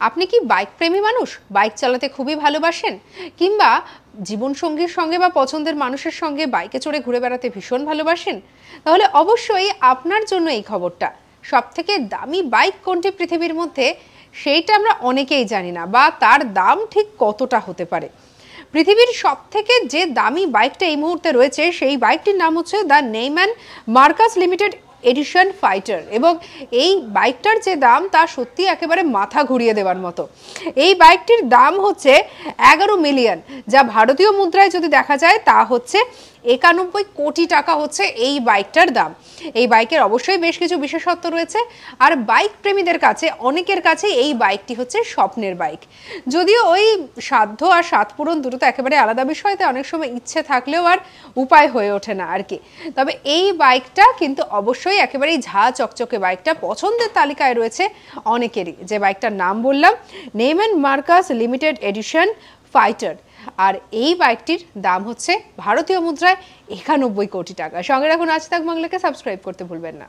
আপনি কি বাইক প্রেমী মানুষ? বাইক চালাতে খুবই ভালোবাসেন, কিংবা জীবনসঙ্গীর সঙ্গে বা পছন্দের মানুষের সঙ্গে বাইকে চড়ে ঘুরে বেড়াতে ভীষণ ভালোবাসেন? তাহলে অবশ্যই আপনার জন্য এই খবরটা। সবথেকে দামি বাইক কোনটি পৃথিবীর মধ্যে, সেইটা আমরা অনেকেই জানি না, বা তার দাম ঠিক কতটা হতে পারে। পৃথিবীর সবথেকে যে দামি বাইকটা এই মুহূর্তে রয়েছে, সেই বাইকটির নাম হচ্ছে the Neiman Marcus limited edition fighter. এবং এই বাইকটার যে দাম, তা সত্যি একেবারে মাথা ঘুরিয়ে দেওয়ার মতো। এই বাইকটির দাম হচ্ছে 11 মিলিয়ন, যা ভারতীয় মুদ্রায় যদি দেখা যায় তা হচ্ছে 91 কোটি টাকা হচ্ছে এই বাইকটার দাম। এই বাইকের অবশ্যই বেশ কিছু বিশেষত্ব রয়েছে, আর বাইক প্রেমীদের কাছে অনেকের কাছে এই বাইকটি হচ্ছে স্বপ্নের বাইক। যদিও ওই সাধ্য আর স্বাদ পূরণ দুটো তো একেবারে আলাদা বিষয়, তাই অনেক সময় ইচ্ছে থাকলেও আর উপায় হয়ে ওঠে না আর কি। তবে এই বাইকটা কিন্তু অবশ্যই একেবারেই ঝা চকচকে বাইকটা, পছন্দের তালিকায় রয়েছে অনেকেরই। যে বাইকটার নাম বললাম, Neiman Marcus limited edition fighter. আর এই বাইকটির দাম হচ্ছে ভারতীয় মুদ্রায় 91 কোটি টাকা। সঙ্গে রাখুন আজ তাক বাংলাকে, সাবস্ক্রাইব করতে ভুলবেন না।